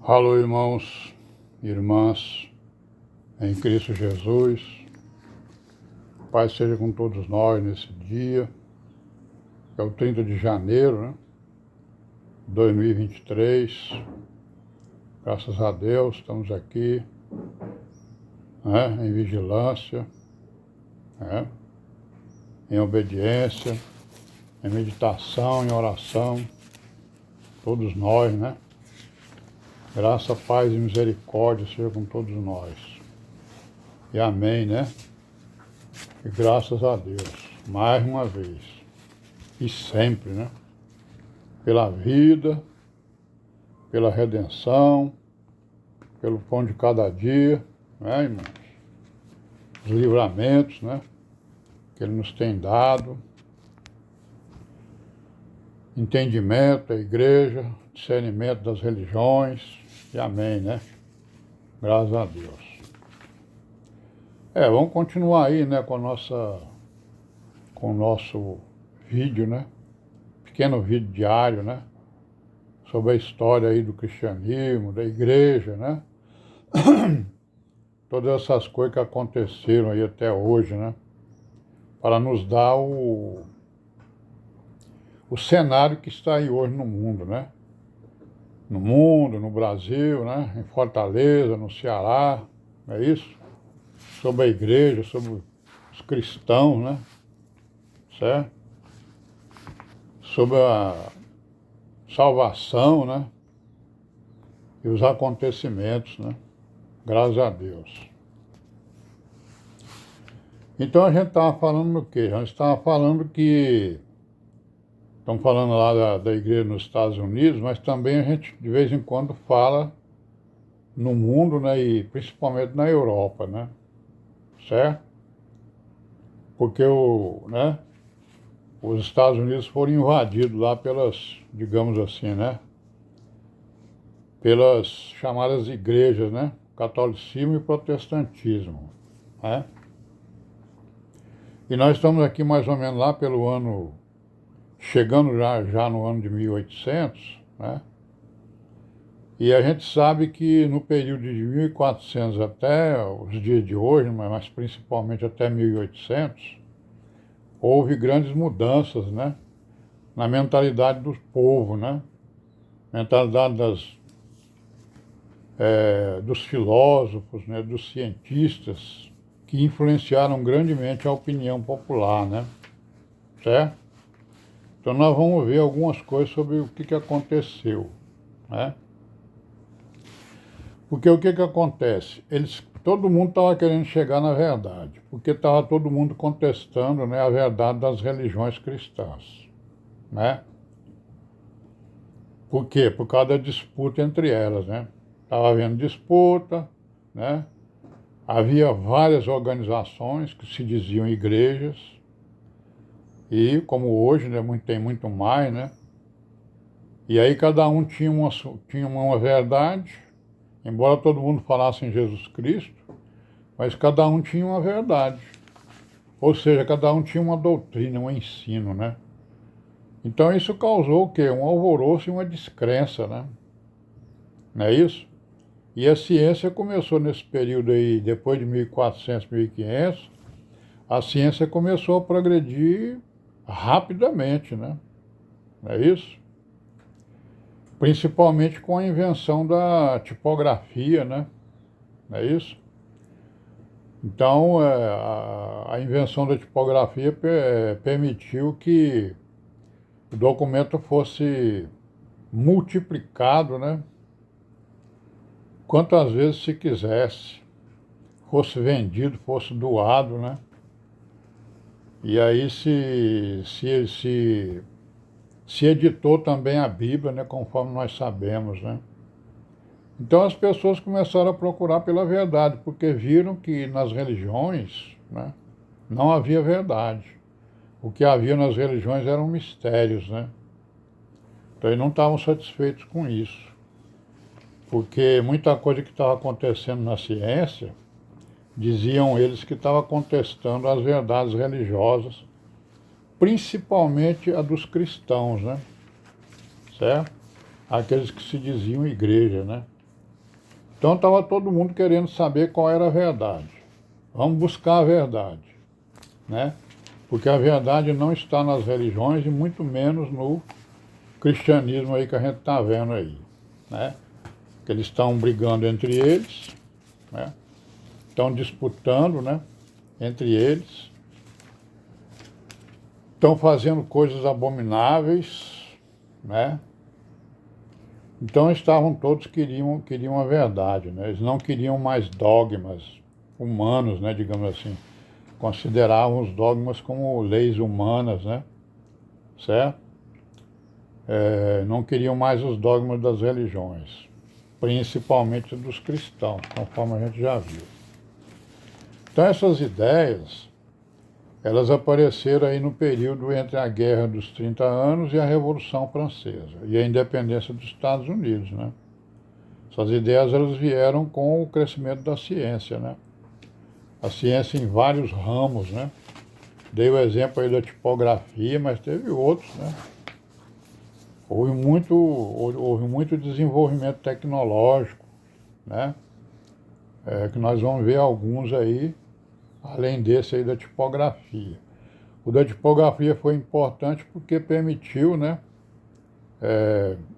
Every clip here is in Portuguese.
Alô, irmãos e irmãs, em Cristo Jesus. Paz seja com todos nós nesse dia. É o 30 de janeiro, né? 2023. Graças a Deus, estamos aqui, né? Em vigilância, né? Em obediência, em meditação, em oração. Todos nós, né? Graça, paz e misericórdia seja com todos nós. E amém, né? E graças a Deus, mais uma vez, e sempre, né? Pela vida, pela redenção, pelo pão de cada dia, né, irmãos? Os livramentos, né? Que Ele nos tem dado. Entendimento da igreja, discernimento das religiões, e amém, né? Graças a Deus. Vamos continuar aí, né, com o nosso vídeo, né? Pequeno vídeo diário, né? Sobre a história aí do cristianismo, da igreja, né? Todas essas coisas que aconteceram aí até hoje, né? Para nos dar o cenário que está aí hoje no mundo, né? No mundo, no Brasil, né? Em Fortaleza, no Ceará, não é isso? Sobre a igreja, sobre os cristãos, né? Certo? Sobre a salvação, né? E os acontecimentos, né? Graças a Deus. Então a gente estava falando do quê? A gente estava falando que estamos falando lá da igreja nos Estados Unidos, mas também a gente de vez em quando fala no mundo, né? E principalmente na Europa, né? Certo? Porque né? Os Estados Unidos foram invadidos lá pelas, digamos assim, né? Pelas chamadas igrejas, né? Catolicismo e protestantismo, né? E nós estamos aqui mais ou menos lá pelo ano, chegando já no ano de 1800, né? E a gente sabe que no período de 1400 até os dias de hoje, mas principalmente até 1800, houve grandes mudanças, né? Na mentalidade do povo, né? Mentalidade dos filósofos, né? Dos cientistas, que influenciaram grandemente a opinião popular, né? Certo? Então nós vamos ver algumas coisas sobre o que aconteceu, né? Porque o que acontece? Todo mundo estava querendo chegar na verdade, porque estava todo mundo contestando, né, a verdade das religiões cristãs, né? Por quê? Por causa da disputa entre elas, né? Estava havendo disputa, né? Havia várias organizações que se diziam igrejas, e como hoje, né, tem muito mais, né? E aí cada um tinha uma verdade, embora todo mundo falasse em Jesus Cristo, mas cada um tinha uma verdade. Ou seja, cada um tinha uma doutrina, um ensino, né? Então isso causou o quê? Um alvoroço e uma descrença, né? Não é isso? E a ciência começou nesse período aí, depois de 1400, 1500, a ciência começou a progredir rapidamente, né? Não é isso? Principalmente com a invenção da tipografia, né? Não é isso? Então, a invenção da tipografia permitiu que o documento fosse multiplicado, né? Quantas vezes se quisesse, fosse vendido, fosse doado, né? E aí se editou também a Bíblia, né? Conforme nós sabemos, né? Então as pessoas começaram a procurar pela verdade, porque viram que nas religiões, né, não havia verdade. O que havia nas religiões eram mistérios, né? Então eles não estavam satisfeitos com isso, porque muita coisa que estava acontecendo na ciência, diziam eles que estava contestando as verdades religiosas, principalmente a dos cristãos, né? Certo? Aqueles que se diziam igreja, né? Então estava todo mundo querendo saber qual era a verdade. Vamos buscar a verdade, né? Porque a verdade não está nas religiões e muito menos no cristianismo aí que a gente está vendo aí, né? Que eles estão brigando entre eles, né? Estão disputando, né? Entre eles, estão fazendo coisas abomináveis, né? Então estavam todos queriam a verdade, né? Eles não queriam mais dogmas humanos, né? Digamos assim, consideravam os dogmas como leis humanas, né? Certo? Não queriam mais os dogmas das religiões, principalmente dos cristãos, conforme a gente já viu. Então essas ideias, elas apareceram aí no período entre a Guerra dos 30 Anos e a Revolução Francesa, e a independência dos Estados Unidos, né? Essas ideias, elas vieram com o crescimento da ciência, né? A ciência em vários ramos, né? Dei o exemplo aí da tipografia, mas teve outros, né? Houve muito desenvolvimento tecnológico, né? Que nós vamos ver alguns aí, além desse aí da tipografia. O da tipografia foi importante porque permitiu, né,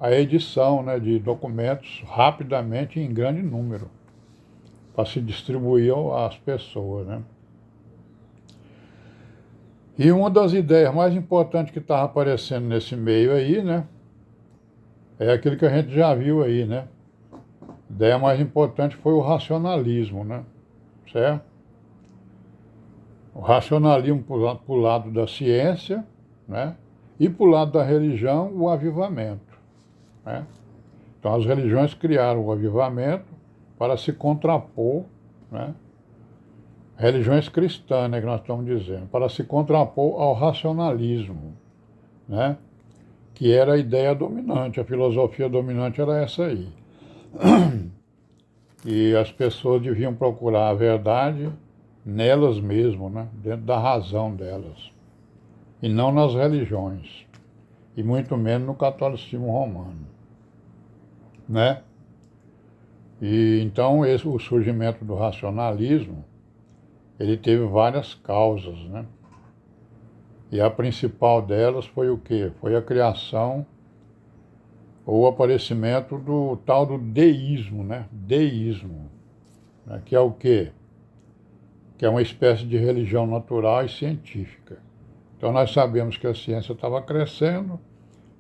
a edição, né, de documentos rapidamente em grande número, para se distribuir às pessoas, né? E uma das ideias mais importantes que estava aparecendo nesse meio aí, né, é aquilo que a gente já viu aí, né? A ideia mais importante foi o racionalismo, né? Certo? O racionalismo para o lado da ciência, né? E para o lado da religião, o avivamento, né? Então as religiões criaram o avivamento para se contrapor, né? Religiões cristãs, né, que nós estamos dizendo, para se contrapor ao racionalismo, né? Que era a ideia dominante, a filosofia dominante era essa aí. E as pessoas deviam procurar a verdade nelas mesmas, né? Dentro da razão delas, e não nas religiões, e muito menos no catolicismo romano, né? E então o surgimento do racionalismo, ele teve várias causas, né? E a principal delas foi o quê? Foi a criação ou o aparecimento do tal do deísmo, né? Deísmo, né? Que é o quê? Que é uma espécie de religião natural e científica. Então nós sabemos que a ciência estava crescendo,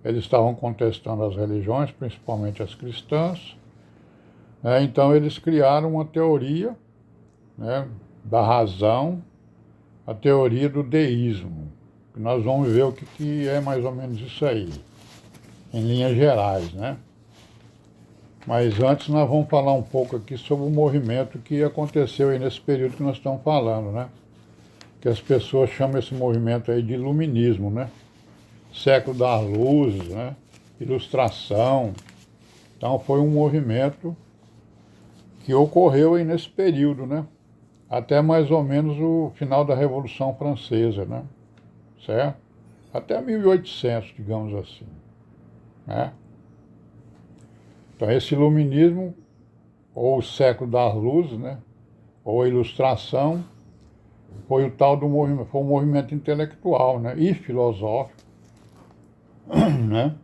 eles estavam contestando as religiões, principalmente as cristãs, né? Então eles criaram uma teoria, né, da razão, a teoria do deísmo. Nós vamos ver o que é mais ou menos isso aí, em linhas gerais, né? Mas antes nós vamos falar um pouco aqui sobre o movimento que aconteceu aí nesse período que nós estamos falando, né? Que as pessoas chamam esse movimento aí de iluminismo, né? Século das luzes, né? Ilustração. Então foi um movimento que ocorreu aí nesse período, né? Até mais ou menos o final da Revolução Francesa, né? Certo? Até 1800, digamos assim, né? Então esse iluminismo, ou o século das luzes, né? Ou a ilustração, foi o tal do movimento, foi um movimento intelectual, né? E filosófico, né?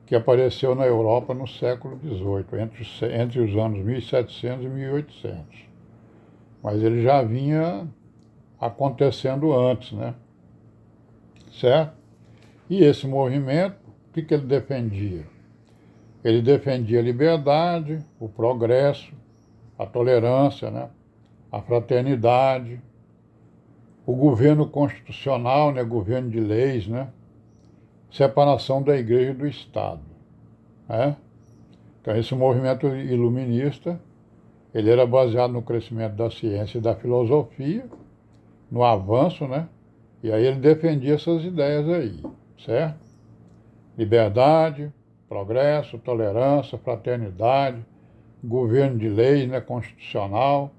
Que apareceu na Europa no século XVIII, entre os anos 1700 e 1800. Mas ele já vinha acontecendo antes, né? Certo? E esse movimento, o que ele defendia? Ele defendia a liberdade, o progresso, a tolerância, né? A fraternidade, o governo constitucional, né? Governo de leis, né? Separação da igreja e do Estado, né? Então esse movimento iluminista, ele era baseado no crescimento da ciência e da filosofia, no avanço, né? E aí ele defendia essas ideias aí, certo? Liberdade, progresso, tolerância, fraternidade, governo de leis, né, constitucional,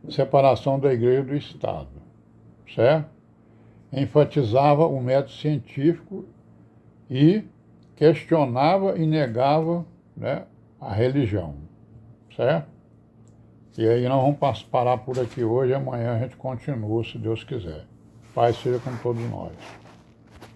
separação da igreja e do Estado, certo? Enfatizava o método científico e questionava e negava, né, a religião, certo? E aí nós vamos parar por aqui hoje, amanhã a gente continua, se Deus quiser. Paz seja com todos nós.